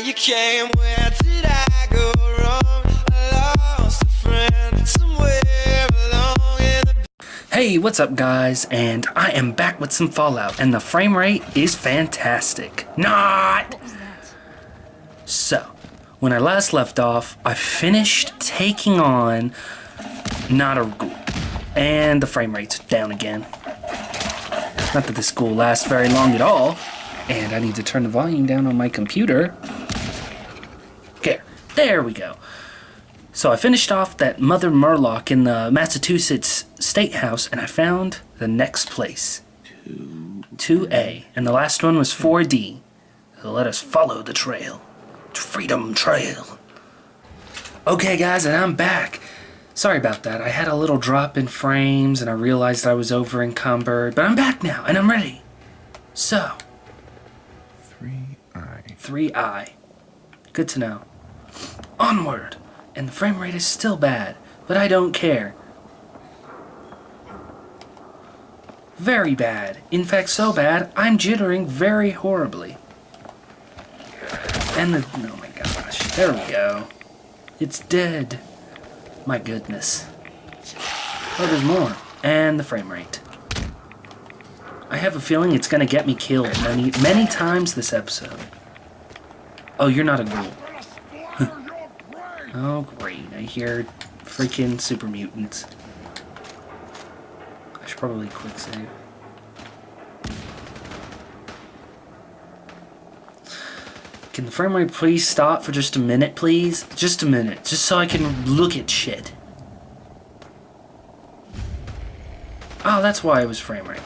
you came, where did I go wrong? I lost a friend somewhere along in the... Hey, what's up guys, and I am back with some Fallout, and the frame rate is fantastic. Not! What was that? So, when I last left off, I finished taking on not a ghoul, and the frame rate's down again. Not that this ghoul lasts very long at all, and I need to turn the volume down on my computer. Okay, there we go. So I finished off that Mother Murloc in the Massachusetts State House, and I found the next place. 2A, and the last one was 4D. So let us follow the trail. Freedom Trail. Okay guys, and I'm back. Sorry about that. I had a little drop in frames and I realized I was over encumbered, but I'm back now and I'm ready. So, 3I. Good to know. Onward. And the frame rate is still bad, but I don't care. Very bad. In fact, so bad, I'm jittering very horribly. And oh my gosh, there we go. It's dead. My goodness. Oh, there's more. And the frame rate. I have a feeling it's gonna get me killed many times this episode. Oh, you're not a ghoul. Oh, great. I hear freaking super mutants. I should probably quick save. Can the frame rate please stop for just a minute, please? Just a minute, just so I can look at shit. Oh, that's why it was frame rate.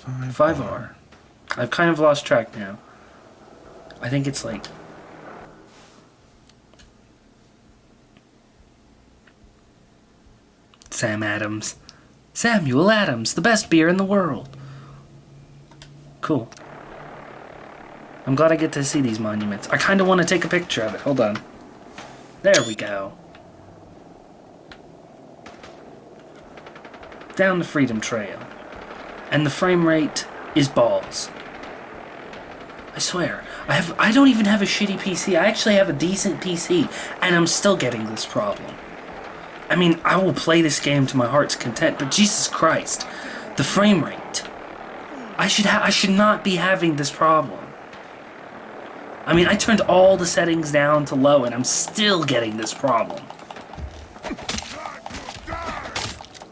5R. I've kind of lost track now. I think it's like... Sam Adams. Samuel Adams, the best beer in the world. Cool. I'm glad I get to see these monuments. I kind of want to take a picture of it. Hold on. There we go. Down the Freedom Trail. And the frame rate is balls. I swear. I don't even have a shitty PC. I actually have a decent PC. And I'm still getting this problem. I mean, I will play this game to my heart's content. But Jesus Christ. The frame rate. I should not be having this problem. I mean, I turned all the settings down to low, and I'm still getting this problem.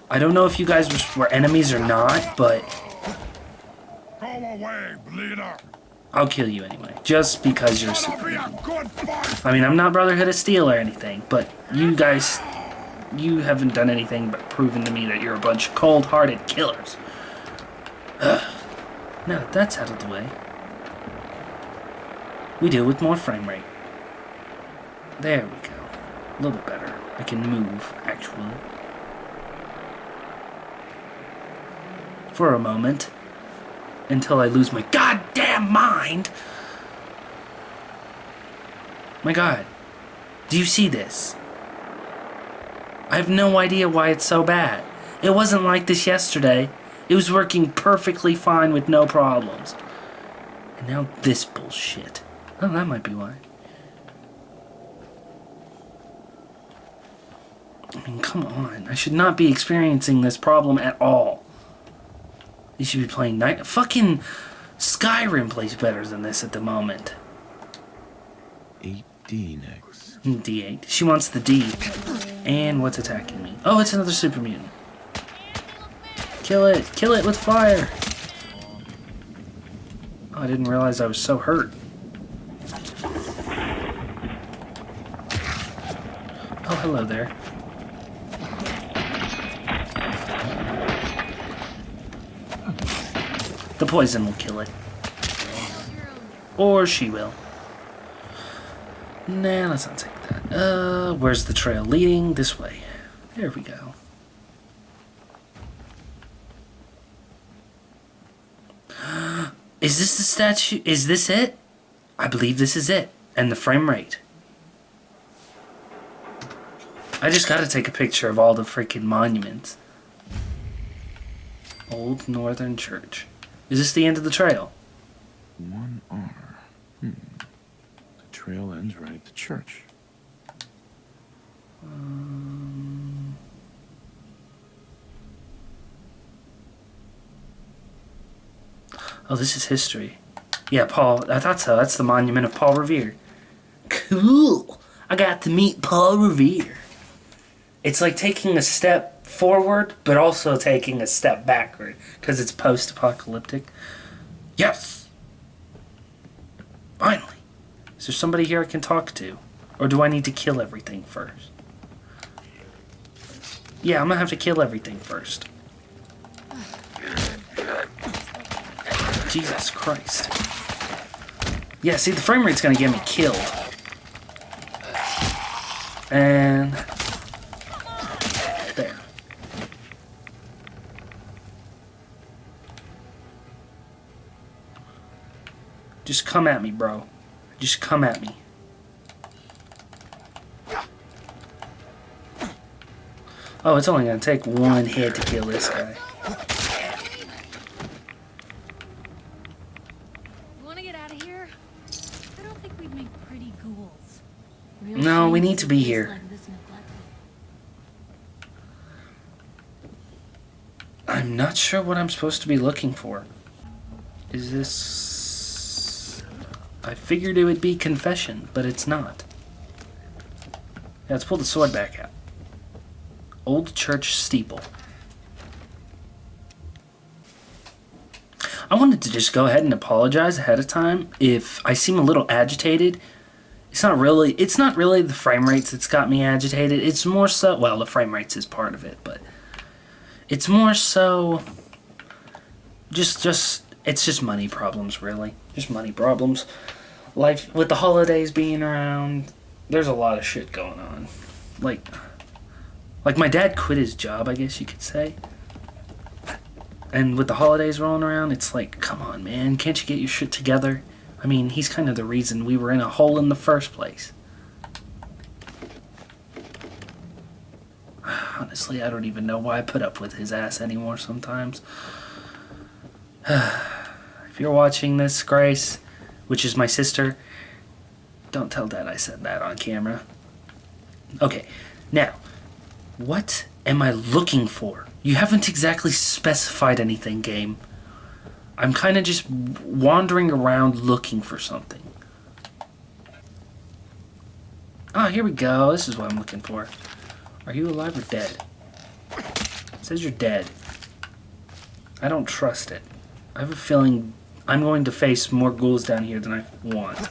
I don't know if you guys were enemies or not, but... Go away, bleeder! I'll kill you anyway, just because you're super. I mean, I'm not Brotherhood of Steel or anything, but you guys... You haven't done anything but proven to me that you're a bunch of cold-hearted killers. Ugh. Now that that's out of the way... We deal with more frame rate. There we go. A little bit better. I can move, actually. For a moment. Until I lose my goddamn mind! My god. Do you see this? I have no idea why it's so bad. It wasn't like this yesterday. It was working perfectly fine with no problems. And now this bullshit. Oh, that might be why. I mean, come on. I should not be experiencing this problem at all. You should be playing night... Fucking Skyrim plays better than this at the moment. 8D next. D8. She wants the D. And what's attacking me? Oh, it's another super mutant. Kill it! Kill it with fire! Oh, I didn't realize I was so hurt. Oh, hello there. The poison will kill it. Or she will. Nah, let's not take that. Where's the trail leading? This way. There we go. Is this the statue? Is this it? I believe this is it. And the frame rate. I just gotta take a picture of all the freaking monuments. Old Northern Church. Is this the end of the trail? 1R. trail ends right at the church. Oh, this is history. Yeah, Paul. I thought so. That's the monument of Paul Revere. Cool. I got to meet Paul Revere. It's like taking a step forward, but also taking a step backward, because it's post-apocalyptic. Yes! Finally. Is there somebody here I can talk to? Or do I need to kill everything first? Yeah, I'm gonna have to kill everything first. Jesus Christ. Yeah, see, the frame rate's gonna get me killed. And... there. Just come at me, bro. Just come at me. Oh, it's only gonna take one hit to kill this guy. You wanna get out of here? I don't think we'd make pretty ghouls. Real No, we shame need to be it's here. like this neglected. I'm not sure what I'm supposed to be looking for. Is this... I figured it would be confession, but it's not. Yeah, let's pull the sword back out. Old church steeple. I wanted to just go ahead and apologize ahead of time if I seem a little agitated. It's not really the frame rates that's got me agitated. It's more so, well, the frame rates is part of it, but it's more so it's just money problems, really. Just money problems. Life with the holidays being around, there's a lot of shit going on. Like my dad quit his job, I guess you could say. And with the holidays rolling around, it's like, come on, man, can't you get your shit together? I mean, he's kind of the reason we were in a hole in the first place. Honestly, I don't even know why I put up with his ass anymore sometimes. If you're watching this, Grace, which is my sister, don't tell Dad I said that on camera. Okay, now, what am I looking for? You haven't exactly specified anything, game. I'm kind of just wandering around looking for something. Ah, here we go. This is what I'm looking for. Are you alive or dead? It says you're dead. I don't trust it. I have a feeling I'm going to face more ghouls down here than I want.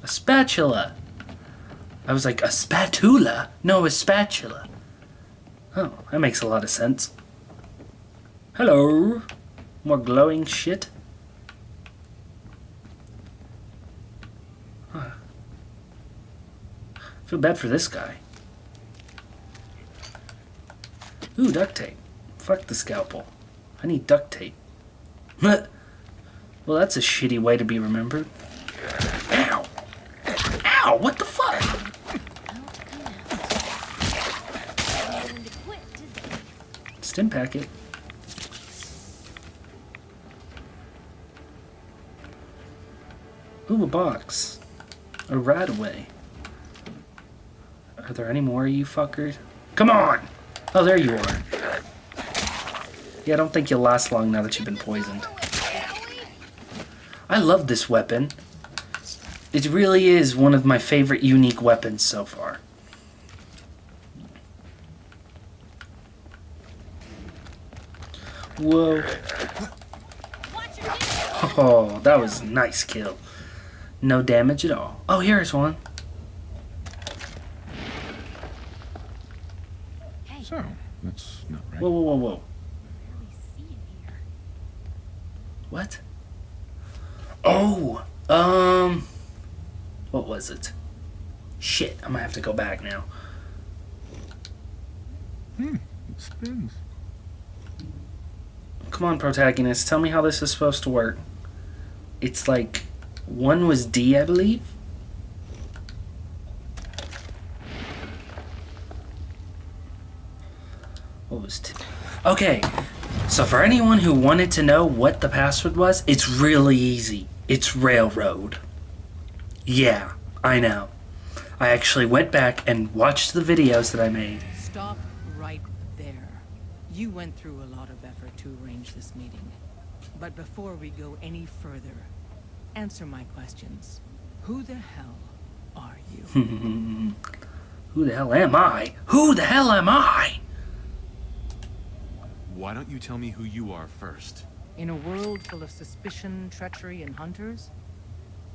A spatula! I was like, a spatula? No, a spatula. Oh, that makes a lot of sense. Hello. More glowing shit. Huh. I feel bad for this guy. Ooh, duct tape. Fuck the scalpel. I need duct tape. Well, that's a shitty way to be remembered. Ow! Ow! What the fuck? Stim packet. Ooh, a box. A rat-away. Are there any more of you fuckers? Come on! Oh, there you are. Yeah, I don't think you'll last long now that you've been poisoned. I love this weapon. It really is one of my favorite unique weapons so far. Whoa. Oh, that was a nice kill. No damage at all. Oh, here's one. So, that's not right. Whoa, whoa, whoa, whoa. What? Oh, what was it? Shit, I'm gonna have to go back now. It spins. Come on, protagonist, tell me how this is supposed to work. It's like, one was D, I believe? What was two? Okay, so for anyone who wanted to know what the password was, it's really easy. It's railroad. Yeah, I know. I actually went back and watched the videos that I made. Stop right there. You went through a lot of effort to arrange this meeting. But before we go any further, answer my questions. Who the hell are you? Who the hell am I? Who the hell am I? Why don't you tell me who you are first? In a world full of suspicion, treachery, and hunters,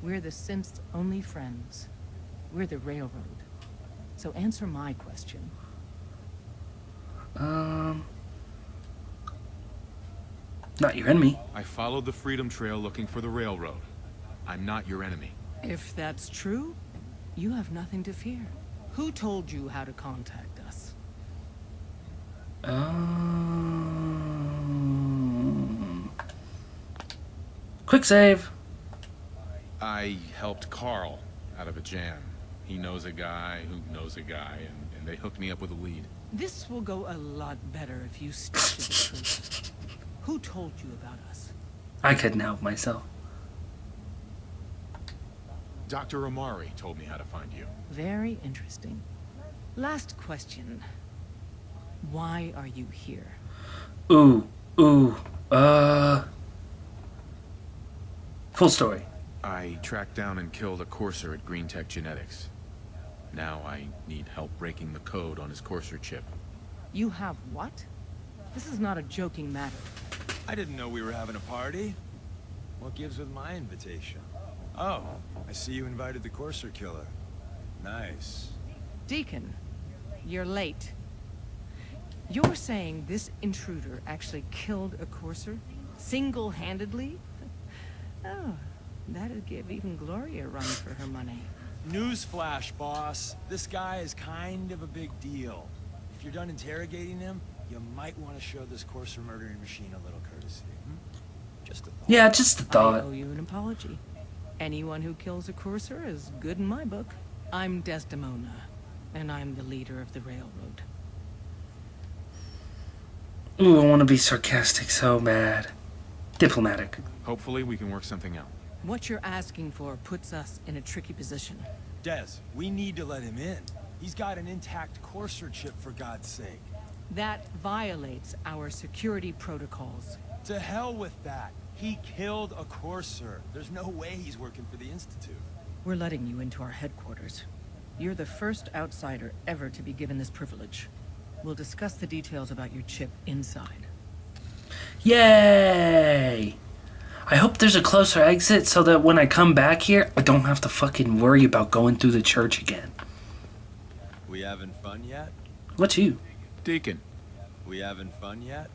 we're the synth's only friends. We're the railroad. So answer my question. Not your enemy. I followed the Freedom Trail looking for the railroad. I'm not your enemy. If that's true, you have nothing to fear. Who told you how to contact us? Quick save. I helped Carl out of a jam. He knows a guy who knows a guy, and they hooked me up with a lead. This will go a lot better if you stick to the truth. Who told you about us? I couldn't help myself. Dr. Amari told me how to find you. Very interesting. Last question. Why are you here? Ooh. Full story. I tracked down and killed a courser at Green Tech Genetics. Now I need help breaking the code on his courser chip. You have what? This is not a joking matter. I didn't know we were having a party. What gives with my invitation? Oh, I see you invited the Courser killer. Nice. Deacon, you're late. You're saying this intruder actually killed a courser? Single-handedly? Oh, that'd give even Gloria a run for her money. Newsflash, boss. This guy is kind of a big deal. If you're done interrogating him, you might want to show this Courser murdering machine a little courtesy. Just a thought. Yeah, just a I thought. owe you an apology. Anyone who kills a courser is good in my book. I'm Desdemona, and I'm the leader of the railroad. Ooh, I want to be sarcastic so bad. Diplomatic. Hopefully we can work something out. What you're asking for puts us in a tricky position. Des, we need to let him in. He's got an intact Courser chip, for God's sake. That violates our security protocols. To hell with that. He killed a Courser. There's no way he's working for the Institute. We're letting you into our headquarters. You're the first outsider ever to be given this privilege. We'll discuss the details about your chip inside. Yay! I hope there's a closer exit so that when I come back here, I don't have to fucking worry about going through the church again. We having fun yet? What's you? Deacon. We having fun yet?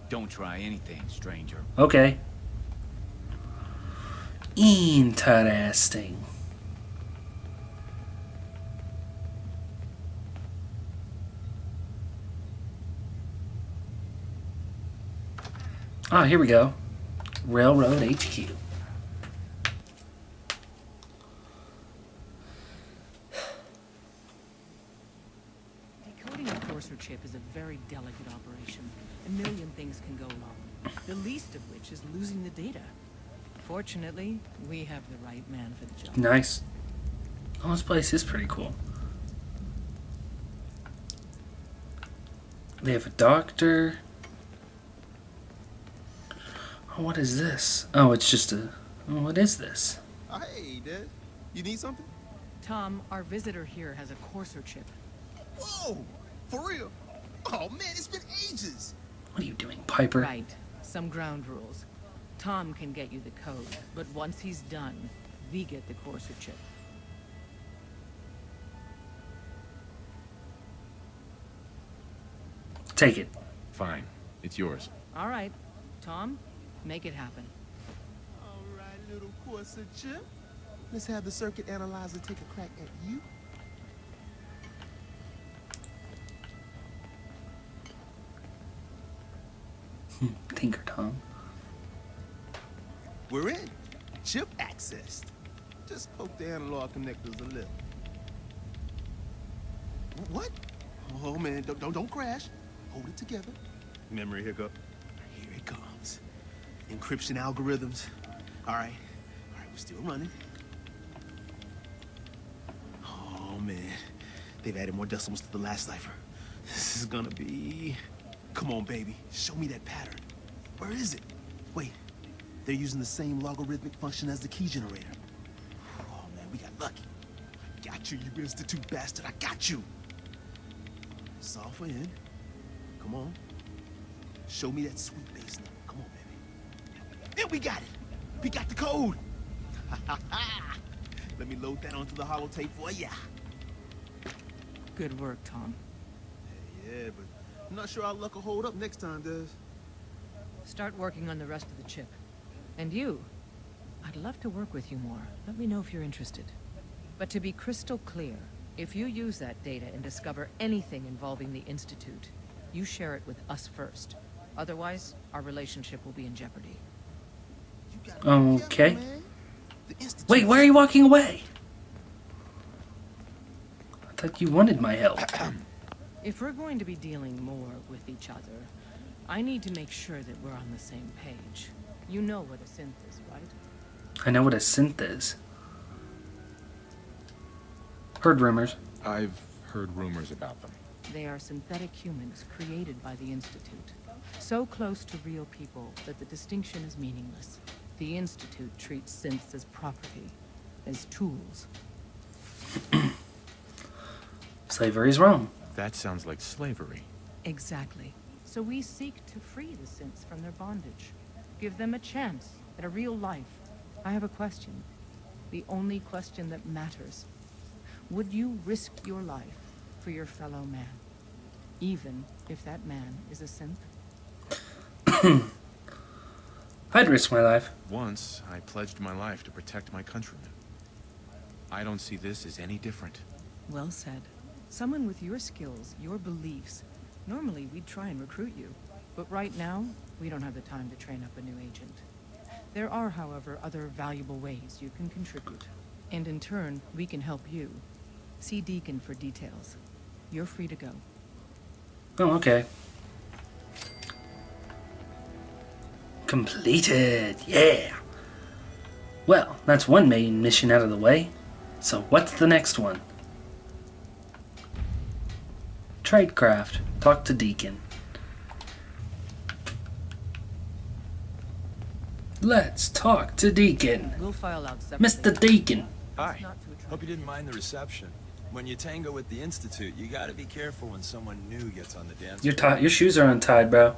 Don't try anything, stranger. Okay. Interesting. Ah, here we go. Railroad HQ. Decoding a Courser chip is a very delicate operation. A million things can go wrong, the least of which is losing the data. Fortunately, we have the right man for the job. Nice. Oh, this place is pretty cool. They have a doctor. Oh, what is this? Oh, it's just a... Oh, what is this? Hey, Dad. You need something? Tom, our visitor here has a Courser chip. Whoa! For real? Oh, man, it's been ages. What are you doing, Piper? Right. Some ground rules. Tom can get you the code, but once he's done, we get the Courser chip. Take it. Fine. It's yours. All right. Tom, make it happen. All right, little Corsa chip. Let's have the circuit analyzer take a crack at you. Tinker Tom. We're in. Chip accessed. Just poke the analog connectors a little. What? Oh man, don't crash. Hold it together. Memory hiccup. Here it comes. Encryption algorithms. All right, we're still running. Oh, man. They've added more decimals to the last cipher. This is gonna be... Come on, baby. Show me that pattern. Where is it? Wait. They're using the same logarithmic function as the key generator. Oh, man, we got lucky. I got you, you institute bastard. I got you. Solve for n. Come on. Show me that sweet base number. Come on, baby. Yeah, we got it. We got the code. Let me load that onto the holotape for ya. Good work, Tom. Yeah, but I'm not sure our luck will hold up next time, Des. Start working on the rest of the chip. And you, I'd love to work with you more. Let me know if you're interested. But to be crystal clear, if you use that data and discover anything involving the Institute, you share it with us first. Otherwise, our relationship will be in jeopardy. You gotta be Okay. careful, man. The Institute- Wait, why are you walking away? I thought you wanted my help. If we're going to be dealing more with each other, I need to make sure that we're on the same page. You know what a synth is, right? I know what a synth is. Heard rumors. I've heard rumors about them. They are synthetic humans created by the Institute. So close to real people that the distinction is meaningless. The Institute treats synths as property, as tools. Slavery's wrong. That sounds like slavery. Exactly. So we seek to free the synths from their bondage. Give them a chance at a real life. I have a question. The only question that matters. Would you risk your life for your fellow man? Even if that man is a synth? I'd risk my life. Once, I pledged my life to protect my countrymen. I don't see this as any different. Well said. Someone with your skills, your beliefs. Normally, we'd try and recruit you. But right now, we don't have the time to train up a new agent. There are, however, other valuable ways you can contribute. And in turn, we can help you. See Deacon for details. You're free to go. Oh, okay. Completed. Yeah. Well, that's one main mission out of the way. So what's the next one? Tradecraft. Talk to Deacon. Let's talk to Deacon. We'll file out separately. Mr. Deacon. Hi. Not to attract- Hope you didn't mind the reception. When you tango with the Institute, you gotta be careful when someone new gets on the dance floor. Your shoes are untied, bro.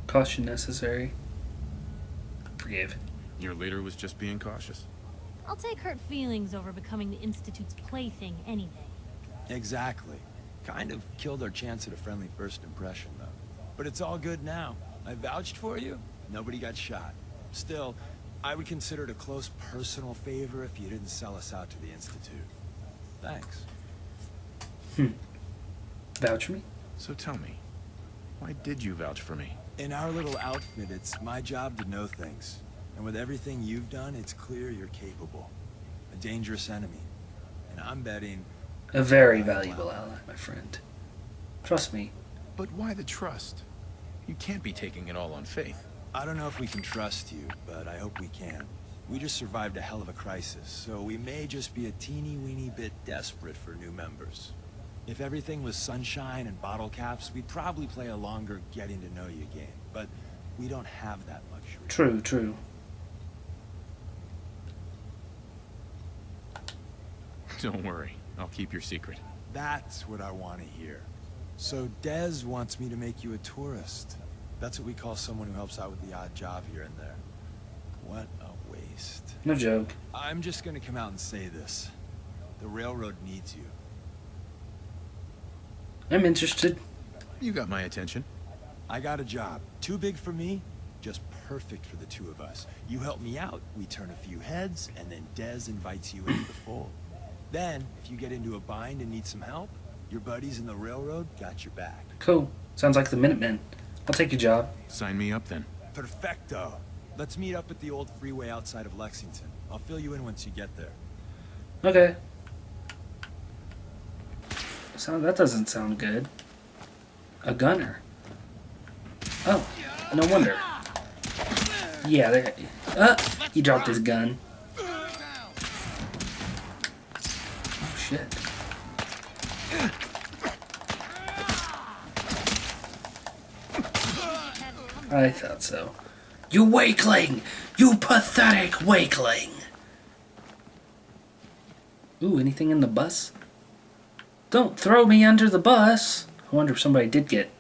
Caution necessary. Forgive. Your leader was just being cautious. I'll take hurt feelings over becoming the Institute's plaything any day. Exactly. Kind of killed our chance at a friendly first impression, though. But it's all good now. I vouched for you. Nobody got shot. Still, I would consider it a close personal favor if you didn't sell us out to the Institute. Thanks. Vouch for me? So tell me, why did you vouch for me? In our little outfit, it's my job to know things. And with everything you've done, it's clear you're capable. A dangerous enemy. And I'm betting... A very valuable ally, my friend. Trust me. But why the trust? You can't be taking it all on faith. I don't know if we can trust you, but I hope we can. We just survived a hell of a crisis, so we may just be a teeny-weeny bit desperate for new members. If everything was sunshine and bottle caps, we'd probably play a longer getting-to-know-you game. But we don't have that luxury. True, true. Don't worry, I'll keep your secret. That's what I want to hear. So Dez wants me to make you a tourist. That's what we call someone who helps out with the odd job here and there. What a waste. No joke. I'm just gonna come out and say this. The railroad needs you. I'm interested. You got my attention. I got a job. Too big for me, just perfect for the two of us. You help me out, we turn a few heads, and then Dez invites you into the fold. Then, if you get into a bind and need some help, your buddies in the railroad got your back. Cool. Sounds like the Minutemen. I'll take your job. Sign me up then. Perfecto. Let's meet up at the old freeway outside of Lexington. I'll fill you in once you get there. Okay. That doesn't sound good. A gunner. Oh, no wonder. Yeah, there. He dropped his gun. Oh shit. I thought so. You wakeling! You pathetic wakeling! Ooh, anything in the bus? Don't throw me under the bus! I wonder if somebody did get...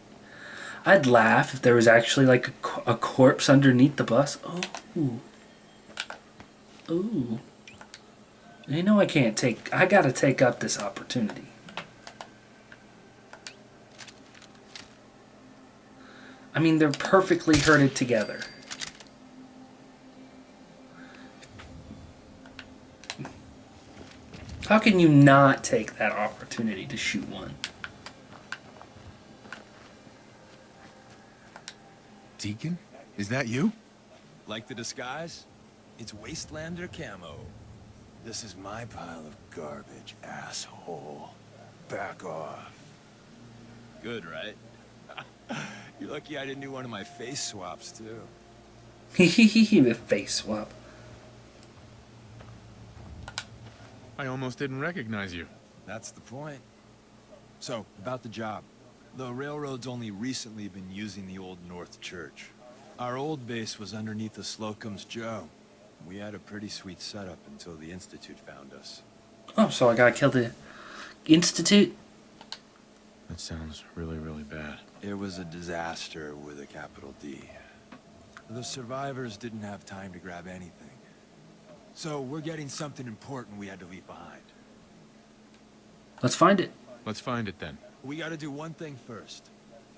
I'd laugh if there was actually like a corpse underneath the bus. Oh. Ooh. You know I can't take... I gotta take up this opportunity. I mean, they're perfectly herded together. How can you not take that opportunity to shoot one? Deacon? Is that you? Like the disguise? It's Wastelander camo. This is my pile of garbage, asshole. Back off. Good, right? You're lucky I didn't do one of my face swaps, too. The face swap. I almost didn't recognize you. That's the point. So, about the job. The railroad's only recently been using the Old North Church. Our old base was underneath the Slocum's Joe. We had a pretty sweet setup until the Institute found us. Oh, so I gotta kill the Institute? That sounds really, really bad. It was a disaster with a capital D. The survivors didn't have time to grab anything. So we're getting something important we had to leave behind. Let's find it. Let's find it then. We gotta do one thing first.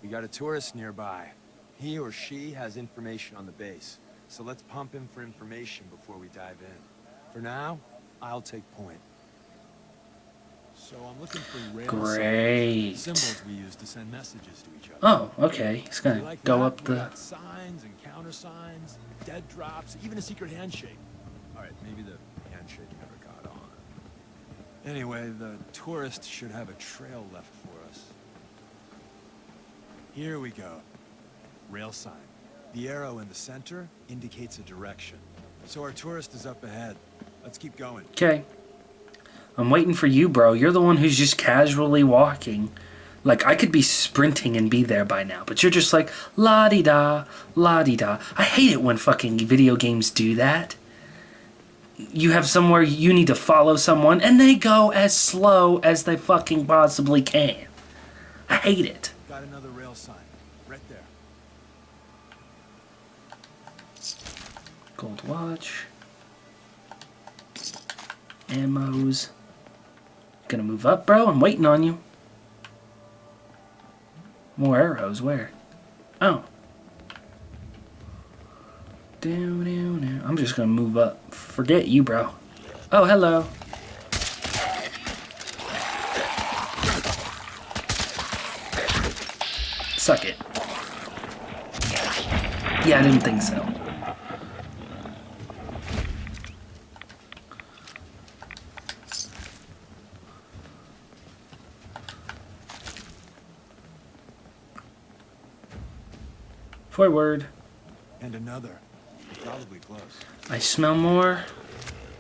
We got a tourist nearby. He or she has information on the base. So let's pump him for information before we dive in. For now, I'll take point. So I'm looking for rail Great. symbols we use to send messages to each other. Oh, okay. He's gonna Like go that, up we the... got signs and countersigns, dead drops, even a secret handshake. All right, maybe the handshake never got on. Anyway, the tourist should have a trail left for us. Here we go. Rail sign. The arrow in the center indicates a direction. So our tourist is up ahead. Let's keep going. Okay. I'm waiting for you, bro. You're the one who's just casually walking. Like, I could be sprinting and be there by now, but you're just like, la-di-da, la-di-da. I hate it when fucking video games do that. You have somewhere you need to follow someone, and they go as slow as they fucking possibly can. I hate it. Got another rail sign. Right there. Gold watch. Ammos. Gonna move up, bro? I'm waiting on you. More arrows, where? Oh. I'm just gonna move up. Forget you, bro. Oh, hello. Suck it. Yeah, I didn't think so. Forward. And another. Probably close. I smell more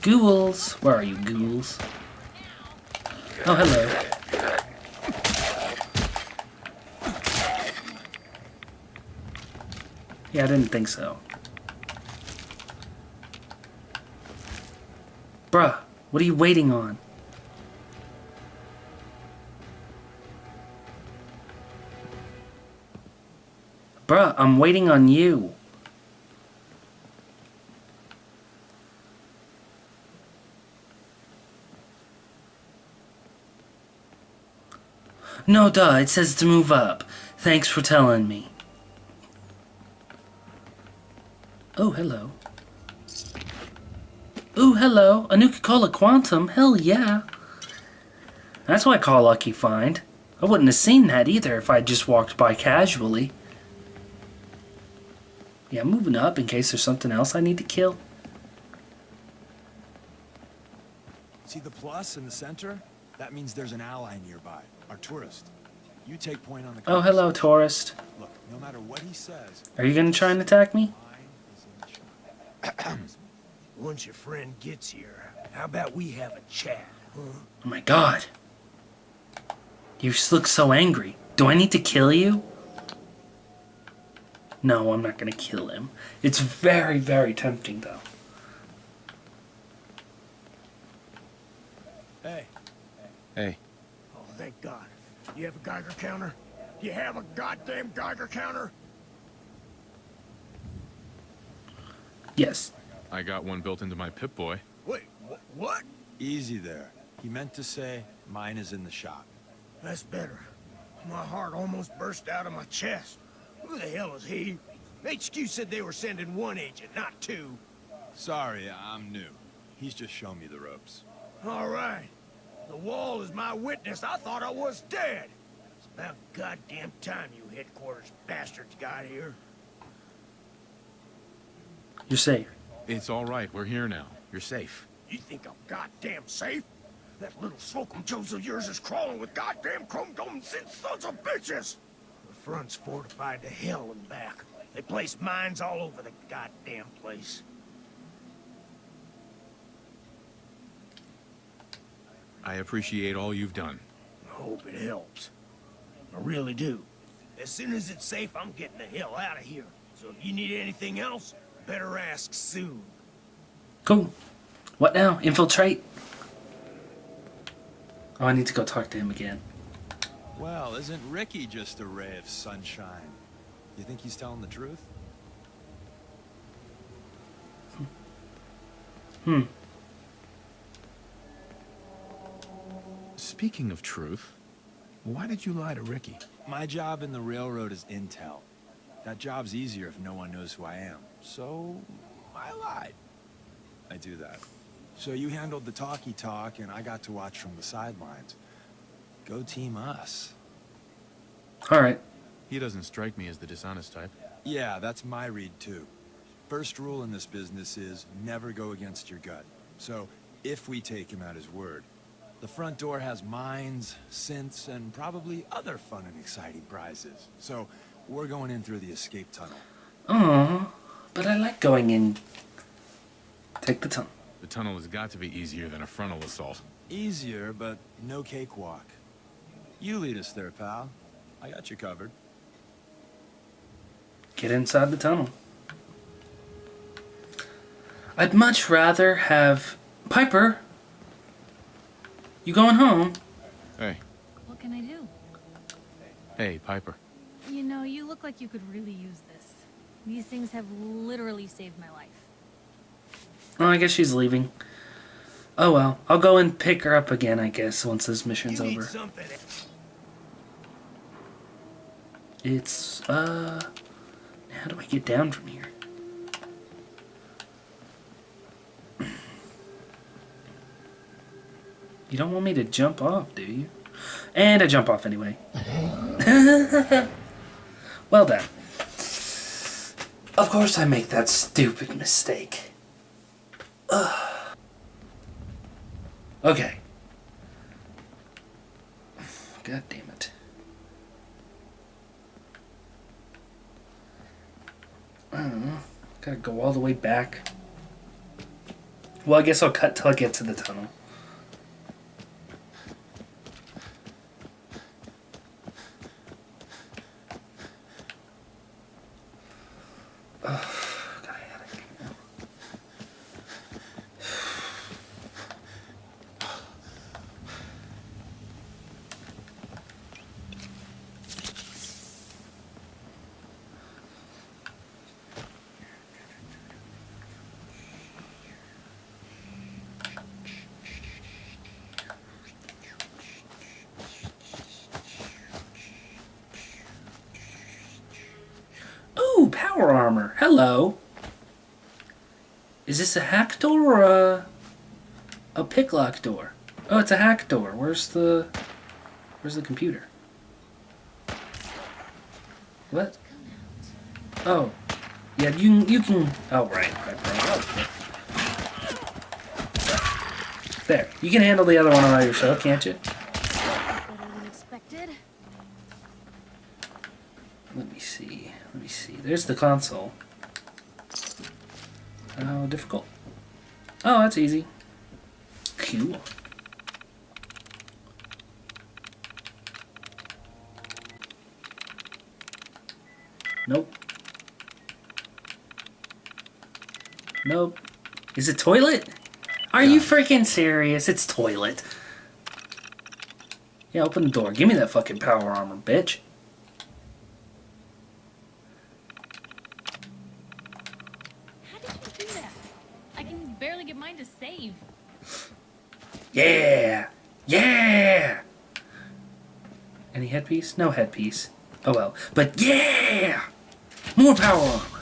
ghouls. Where are you, ghouls? Oh, hello. Yeah, I didn't think so. Bruh, what are you waiting on? Bruh, I'm waiting on you. No, duh, it says to move up. Thanks for telling me. Oh, hello. Ooh, hello. A Nuka-Cola Quantum? Hell yeah. That's what I call a lucky find. I wouldn't have seen that either if I just walked by casually. Yeah, I'm moving up in case there's something else I need to kill. See the plus in the center? That means there's an ally nearby. Our tourist. You take point on the Oh, hello, tourist. Look, no matter what he says... Are you gonna try and attack me? mine is in charge. Once your friend gets here, how about we have a chat, huh? Oh my god. You look so angry. Do I need to kill you? No, I'm not gonna kill him. It's very, very tempting, though. Hey. Hey, Oh, thank God. You have a Geiger counter? You have a goddamn Geiger counter? Yes. I got one built into my Pip-Boy. Wait, what? Easy there. He meant to say, mine is in the shop. That's better. My heart almost burst out of my chest. Who the hell is he? HQ said they were sending one agent, not two. Sorry, I'm new. He's just shown me the ropes. All right. The wall is my witness. I thought I was dead. It's about goddamn time you headquarters bastards got here. You're safe. It's all right. We're here now. You're safe. You think I'm goddamn safe? That little slocum Joes of yours is crawling with goddamn chrome-domed sons of bitches! The front's fortified to hell and back. They place mines all over the goddamn place. I appreciate all you've done. I hope it helps. I really do. As soon as it's safe, I'm getting the hell out of here. So if you need anything else, better ask soon. Cool. What now? Infiltrate? Oh, I need to go talk to him again. Well, isn't Ricky just a ray of sunshine? You think he's telling the truth? Speaking of truth, why did you lie to Ricky? My job in the railroad is intel. That job's easier if no one knows who I am. So, I lied. I do that. So you handled the talky talk, and I got to watch from the sidelines. Go team us. Alright. He doesn't strike me as the dishonest type. Yeah, that's my read too. First rule in this business is never go against your gut. So, if we take him at his word, the front door has mines, synths, and probably other fun and exciting prizes. So, we're going in through the escape tunnel. Oh, but I like going in. Take the tunnel. The tunnel has got to be easier than a frontal assault. Easier, but no cakewalk. You lead us there, pal. I got you covered. Get inside the tunnel. I'd much rather have... Piper! You going home? Hey. What can I do? Hey, Piper. You know, you look like you could really use this. These things have literally saved my life. Oh, I guess she's leaving. Oh well, I'll go and pick her up again, I guess, once this mission's You need over. something. It's, how do I get down from here? You don't want me to jump off, do you? And I jump off anyway. Well done. Of course I make that stupid mistake. Ugh. Okay. God damn it. I don't know. Gotta go all the way back. Well, I guess I'll cut till I get to the tunnel. Ooh, power armor. Hello. Is this a hack door or a picklock door? Oh, it's a hack door. Where's the computer? What? Oh. Yeah, you can oh right. Okay. There. You can handle the other one by yourself, can't you? Better than expected. Let me see. There's the console. How difficult? Oh, that's easy. Cool. Nope. Nope. Is it toilet? Are you freaking serious? It's toilet. Yeah, open the door. Give me that fucking power armor, bitch. How did you do that? I can barely get mine to save. Yeah! Yeah! Any headpiece? No headpiece. Oh well. But yeah! More power armor.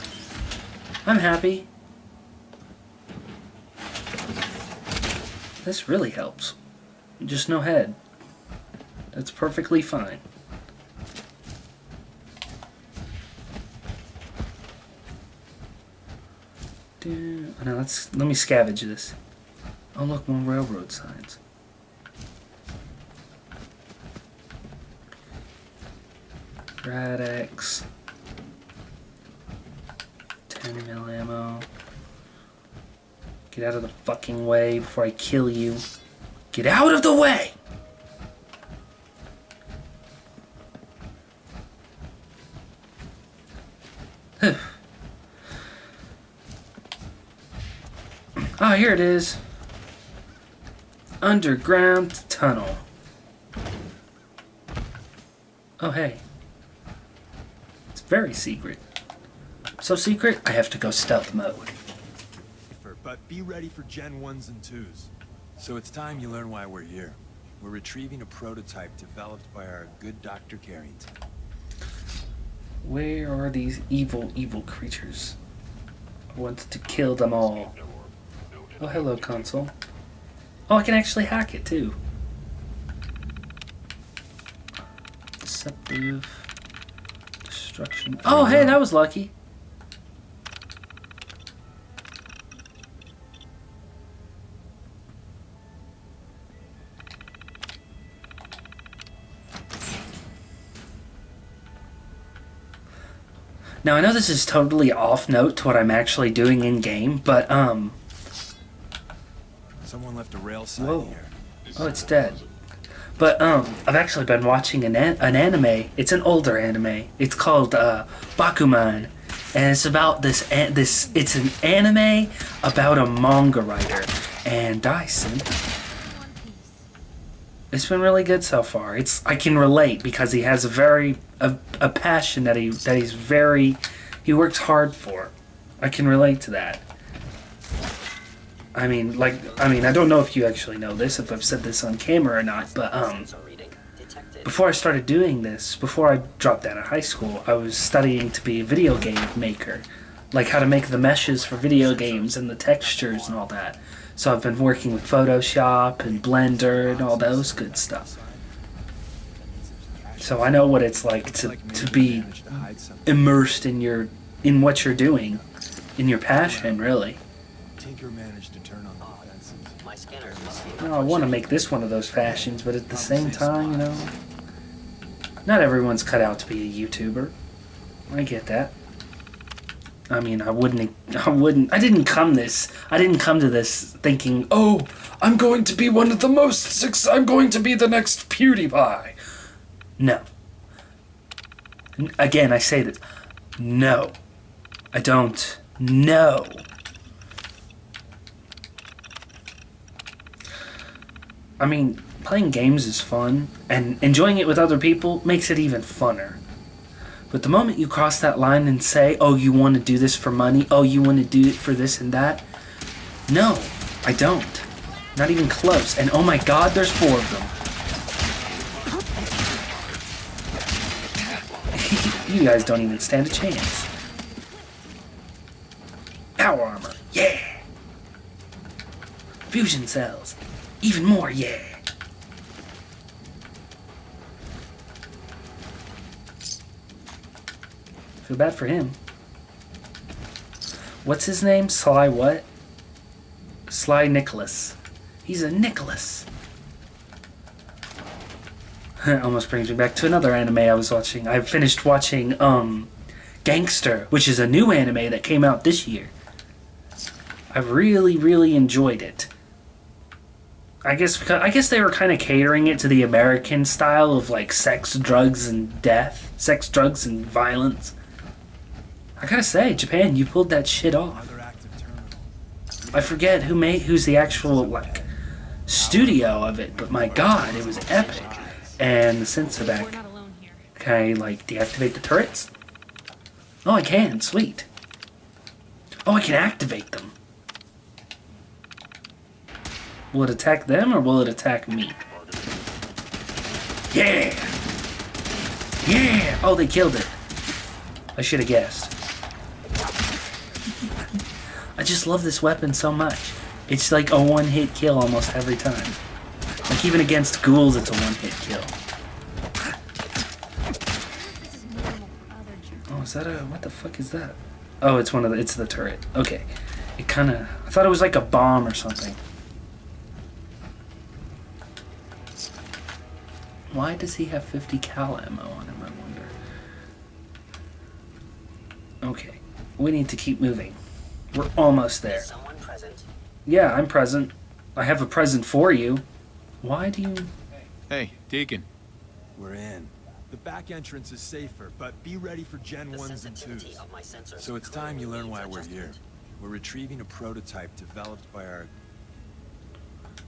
I'm happy. This really helps. Just no head. That's perfectly fine. Now let me scavenge this. Oh look, more railroad signs. Rad-X. 10 mil ammo. Get out of the fucking way before I kill you. Get out of the way! Oh, here it is. Underground tunnel. Oh, hey. It's very secret. So secret, I have to go stealth mode. But be ready for Gen 1s and 2s. So it's time you learn why we're here. We're retrieving a prototype developed by our good Dr. Carrington. Where are these evil, evil creatures? I wanted to kill them all. Oh, hello, console. Oh, I can actually hack it, too. Deceptive. Destruction. Oh, hey, that was lucky. Now, I know this is totally off note to what I'm actually doing in-game, but, Someone left a rail sign here. Oh, it's dead. But, I've actually been watching an anime. It's an older anime. It's called, Bakuman. And it's about it's an anime about a manga writer. And Dyson. It's been really good so far. I can relate because he has a passion that he works hard for. I can relate to that. I mean, I don't know if you actually know this, if I've said this on camera or not, but, before I started doing this, before I dropped out of high school, I was studying to be a video game maker. Like how to make the meshes for video games and the textures and all that. So I've been working with Photoshop and Blender and all those good stuff. So I know what it's like to be immersed in what you're doing, in your passion, really. Tinker managed to turn on the defenses. Well, I want to make this one of those passions, but at the same time, not everyone's cut out to be a YouTuber. I get that. I mean, I didn't come to this thinking, oh, I'm going to be I'm going to be the next PewDiePie. No. Again, I say this. No. I don't. No. I mean, playing games is fun, and enjoying it with other people makes it even funner. But the moment you cross that line and say, oh, you want to do this for money, oh, you want to do it for this and that, no, I don't. Not even close. And oh my god, there's 4 of them. You guys don't even stand a chance. Power armor, yeah! Fusion cells, even more, yeah! Feel bad for him. What's his name? Sly what? Sly Nicholas. He's a Nicholas. Almost brings me back to another anime I was watching. I finished watching Gangster, which is a new anime that came out this year. I really, really enjoyed it. I guess they were kind of catering it to the American style of like sex, drugs, and death. Sex, drugs, and violence. I gotta say, Japan, you pulled that shit off. I forget who's the actual like studio of it, but my god, it was epic. And the synths are back. We're not alone here. Can I like deactivate the turrets? Oh, I can. Sweet. Oh, I can activate them. Will it attack them or will it attack me? Yeah! Yeah! Oh, they killed it. I should have guessed. I just love this weapon so much. It's like a one-hit kill almost every time. Like even against ghouls, it's a one-hit kill. This is normal for other germs. Oh, is that a... what the fuck is that? Oh, it's one of the... it's the turret. Okay. It kind of... I thought it was like a bomb or something. Why does he have 50 cal ammo on him, I wonder? Okay. We need to keep moving. We're almost there. Is someone present? Yeah, I'm present. I have a present for you. Why do you... Hey, Deacon. We're in. The back entrance is safer, but be ready for Gen The 1s and sensitivity 2s. of my sensors So it's time you clearly learn why needs we're adjustment. here. We're retrieving a prototype developed by our...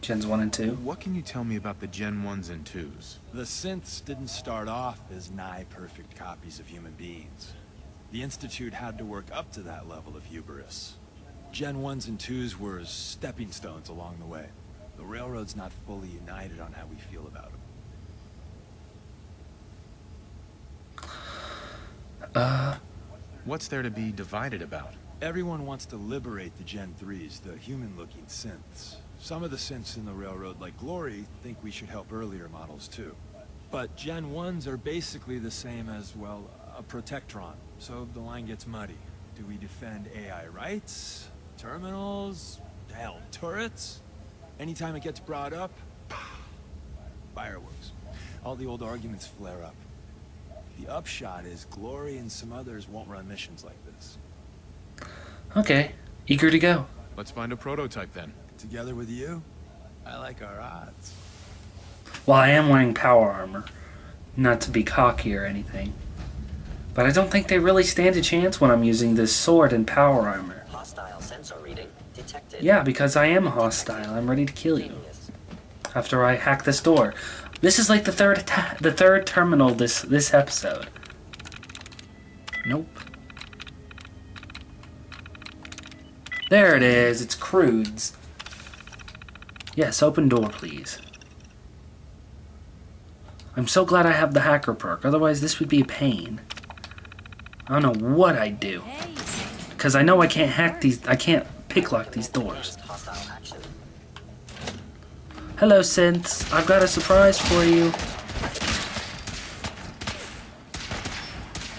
Gens 1 and 2? What can you tell me about the Gen 1s and 2s? The synths didn't start off as nigh-perfect copies of human beings. The Institute had to work up to that level of hubris. Gen 1s and 2s were stepping stones along the way. The Railroad's not fully united on how we feel about them. What's there to be divided about? Everyone wants to liberate the Gen 3s, the human-looking synths. Some of the synths in the Railroad, like Glory, think we should help earlier models too. But Gen 1s are basically the same as, well, a protectron. So the line gets muddy. Do we defend AI rights? Terminals? Hell, turrets? Anytime it gets brought up, fireworks. All the old arguments flare up. The upshot is Glory and some others won't run missions like this. Okay. Eager to go. Let's find a prototype then. Together with you, I like our odds. Well, I am wearing power armor. Not to be cocky or anything. But I don't think they really stand a chance when I'm using this sword and power armor. Hostile sensor reading detected. Yeah, because I am hostile. I'm ready to kill you. After I hack this door. This is like the third terminal this episode. Nope. There it is. It's Crudes. Yes, open door, please. I'm so glad I have the hacker perk. Otherwise, this would be a pain. I don't know what I'd do. Hey, Because I know I can't hack these... I can't picklock these doors. Hostile action. Hello, synths. I've got a surprise for you.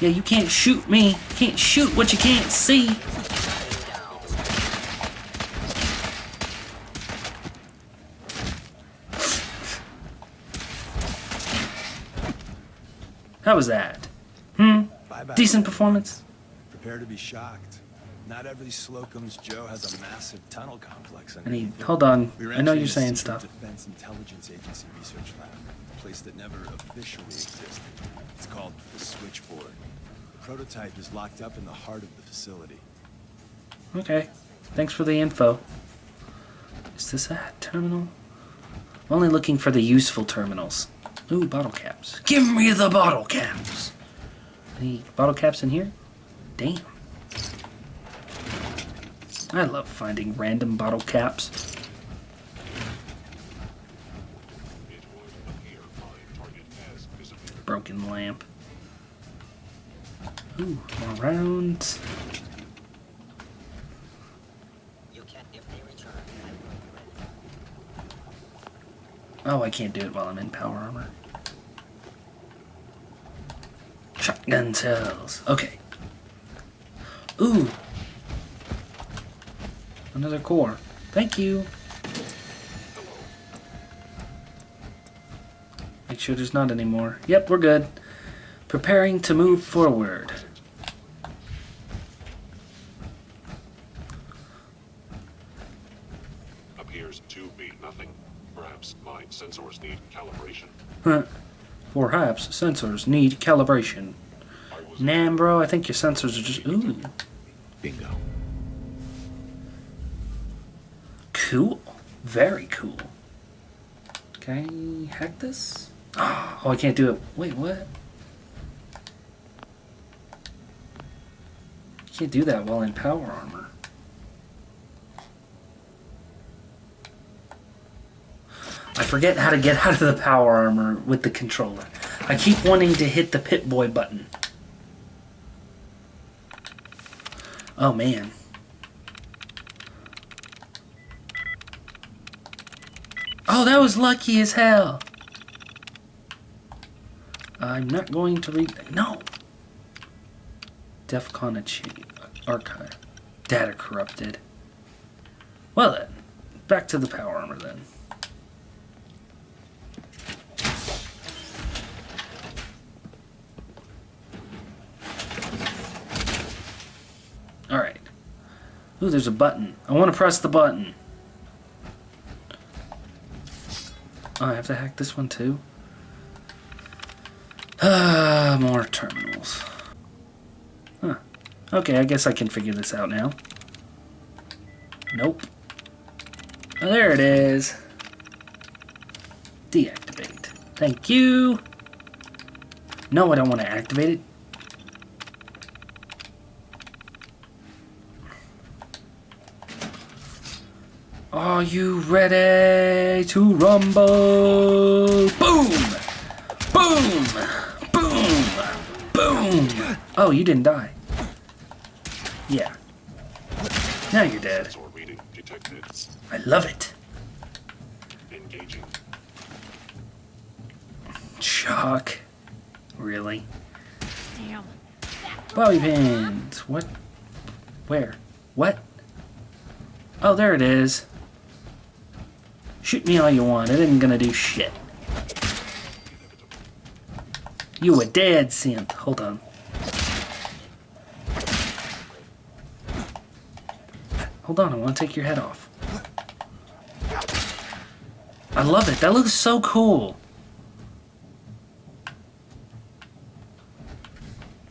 Yeah, you can't shoot me. You can't shoot what you can't see. How was that? Bye-bye. Decent performance? Prepare to be shocked. Not every Slocum's Joe has a massive tunnel complex. I need... Hold on. We're I know entering you're a saying secret stuff. Defense Intelligence Agency research lab, a place that never officially existed. It's called the Switchboard. The prototype is locked up in the heart of the facility. Okay. Thanks for the info. Is this a terminal? I'm only looking for the useful terminals. Ooh, bottle caps. Give me the bottle caps! Any bottle caps in here? Damn. I love finding random bottle caps. Broken lamp. Ooh, more rounds. You can if they return. Oh, I can't do it while I'm in power armor. Shotgun cells. Okay. Ooh. Another core. Thank you. Make sure there's not any more. Yep, we're good. Preparing to move forward. appears to be nothing. Perhaps my sensors need calibration. Huh. Perhaps sensors need calibration. Nah, bro, I think your sensors are just... Ooh. Bingo. Cool. Very cool. Can I hack this? Oh, I can't do it. Wait, what? You can't do that while in power armor. I forget how to get out of the power armor with the controller. I keep wanting to hit the Pip-Boy button. Oh, man. Oh, that was lucky as hell. I'm not going to read... No! DEFCON archive. Data corrupted. Well then, back to the power armor then. Alright. Ooh, there's a button. I want to press the button. Oh, I have to hack this one too? More terminals. Huh. Okay, I guess I can figure this out now. Nope. Oh, there it is. Deactivate. Thank you. No, I don't want to activate it. Are you ready to rumble? Boom! Boom! Boom! Boom! Oh, you didn't die. Yeah. Now you're dead. Sensor reading detected. I love it. Engaging. Shock. Really? Damn. Bobby pins. What? Where? What? Oh, there it is. Shoot me all you want. It isn't gonna do shit. You a dead synth. Hold on. Hold on, I want to take your head off. I love it. That looks so cool.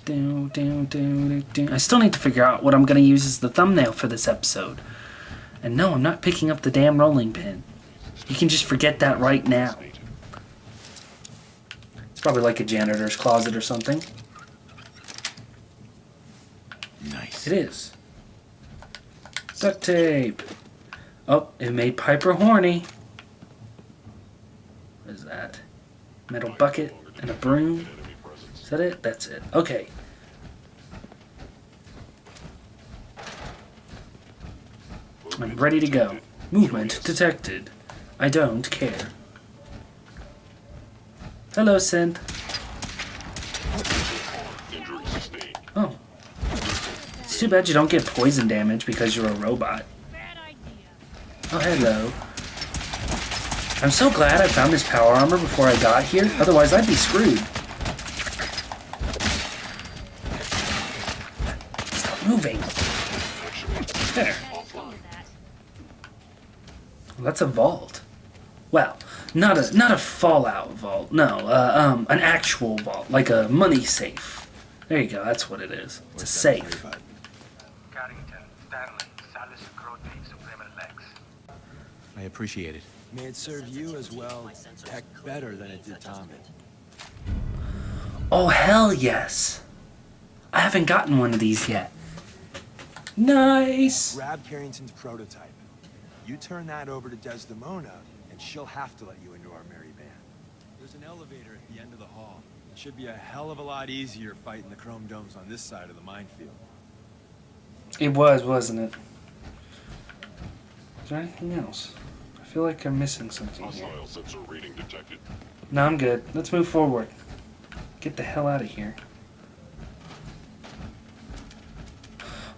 I still need to figure out what I'm going to use as the thumbnail for this episode. And no, I'm not picking up the damn rolling pin. You can just forget that right now. It's probably like a janitor's closet or something. Nice. It is. Duct tape. Oh, it made Piper horny. What is that? Metal bucket and a broom. Is that it? That's it. Okay. I'm ready to go. Movement detected. I don't care. Hello, synth. Oh. It's too bad you don't get poison damage because you're a robot. Oh, hello. I'm so glad I found this power armor before I got here. Otherwise, I'd be screwed. Stop moving. There. Well, that's a vault. Well, not a Fallout vault. No, an actual vault, like a money safe. There you go. That's what it is. It's a safe. I appreciate it. May it serve you as well, heck better than it did Tommy. Oh, hell yes. I haven't gotten one of these yet. Nice. Grab Carrington's prototype. You turn that over to Desdemona, and she'll have to let you into our merry band. There's an elevator at the end of the hall. It should be a hell of a lot easier fighting the chrome domes on this side of the minefield. It was, wasn't it? Is there anything else? I feel like I'm missing something here. Hostile sensor reading detected. No, I'm good. Let's move forward. Get the hell out of here.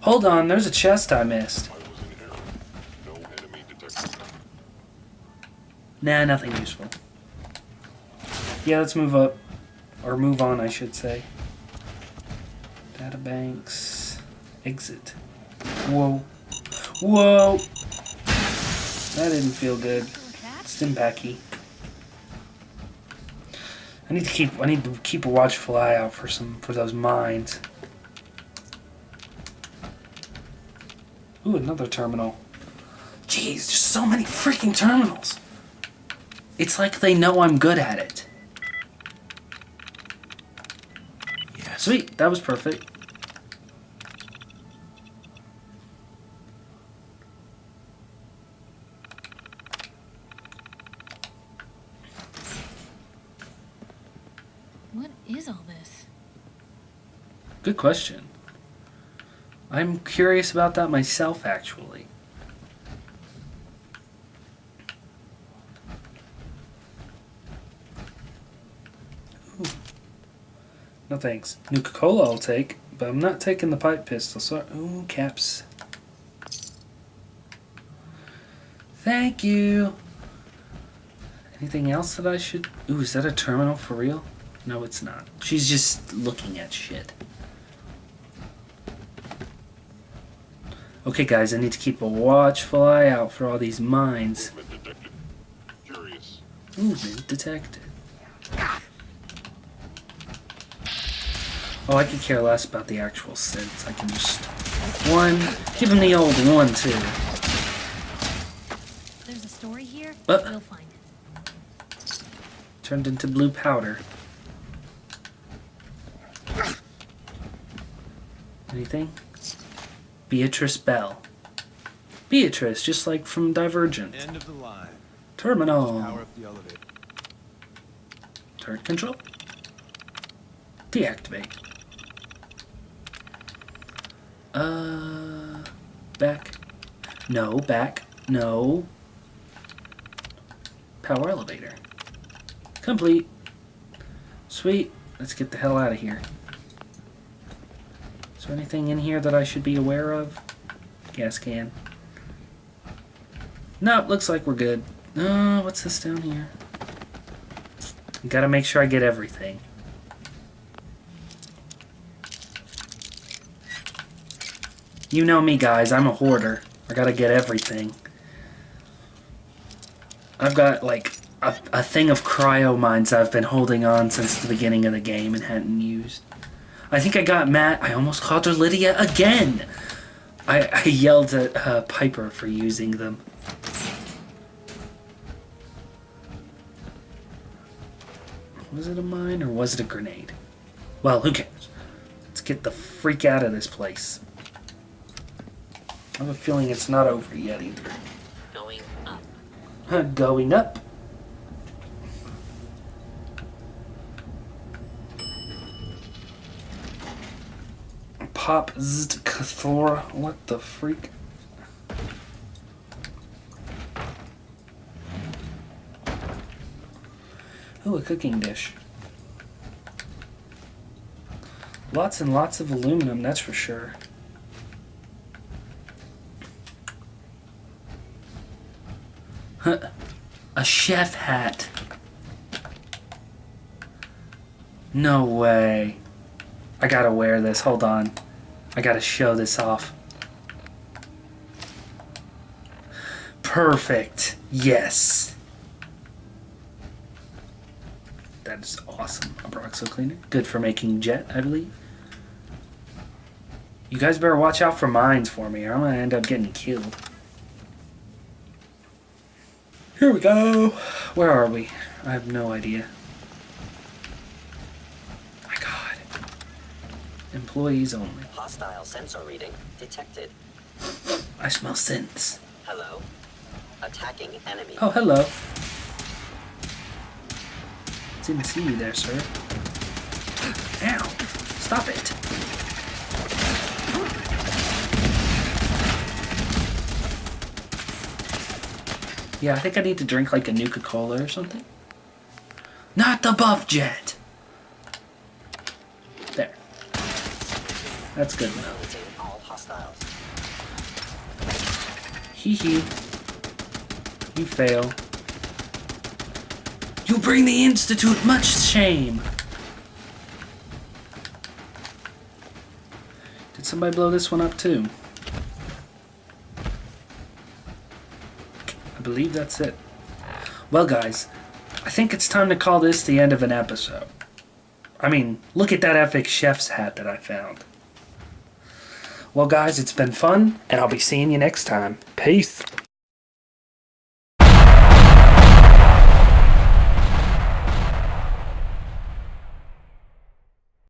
Hold on, there's a chest I missed. I was in error. No enemy detected. Nah, nothing useful. Yeah, let's move up. Or move on, I should say. Databanks. Exit. Whoa. Whoa! That didn't feel good. Stimpacky. I need to keep a watchful eye out for those mines. Ooh, another terminal. Jeez, there's so many freaking terminals. It's like they know I'm good at it. Yes. Sweet, that was perfect. What is all this? Good question. I'm curious about that myself, actually. Ooh. No thanks. Nuka-Cola I'll take, but I'm not taking the pipe pistol. So, ooh, caps. Thank you. Anything else that I should... Ooh, is that a terminal for real? No, it's not. She's just looking at shit. Okay, guys, I need to keep a watchful eye out for all these mines. Movement detected. Curious. Movement detected. Oh, I could care less about the actual synths. I can just... One. Give him the old 1-2. There's a story here. We'll find it. Turned into blue powder. Anything? Beatrice Bell. Beatrice, just like from Divergent. End of the line. Terminal. Power up the elevator. Turret control. Deactivate. Back. No, back. No. Power elevator. Complete. Sweet. Let's get the hell out of here. Is there anything in here that I should be aware of? Gas can. Nope, looks like we're good. What's this down here? Gotta make sure I get everything. You know me, guys. I'm a hoarder. I gotta get everything. I've got, like, a thing of cryo mines I've been holding on since the beginning of the game and hadn't used. I think I got Matt. I almost called her Lydia again. I yelled at Piper for using them. Was it a mine or was it a grenade? Well, who cares? Let's get the freak out of this place. I have a feeling it's not over yet either. Going up. Going up. Pop zd Cathora. What the freak? Ooh, a cooking dish. Lots and lots of aluminum, that's for sure. Huh. A chef hat. No way. I gotta wear this. Hold on. I gotta show this off. Perfect. Yes. That is awesome. A Broxo cleaner. Good for making jet, I believe. You guys better watch out for mines for me or I'm gonna end up getting killed. Here we go. Where are we? I have no idea. My God. Employees only. Hostile sensor reading detected. I smell synths. Hello. Attacking enemy. Oh, hello. Didn't see you there, sir. Ow. Stop it. Yeah, I think I need to drink like a Nuka-Cola or something. Not the buff jet. There. That's good enough. Deleting all hostiles. Hee hee. You fail. You bring the Institute much shame. Did somebody blow this one up too? believe that's it. Well, guys, I think it's time to call this the end of an episode. I mean, look at that epic chef's hat that I found. Well, guys, it's been fun, and I'll be seeing you next time. Peace.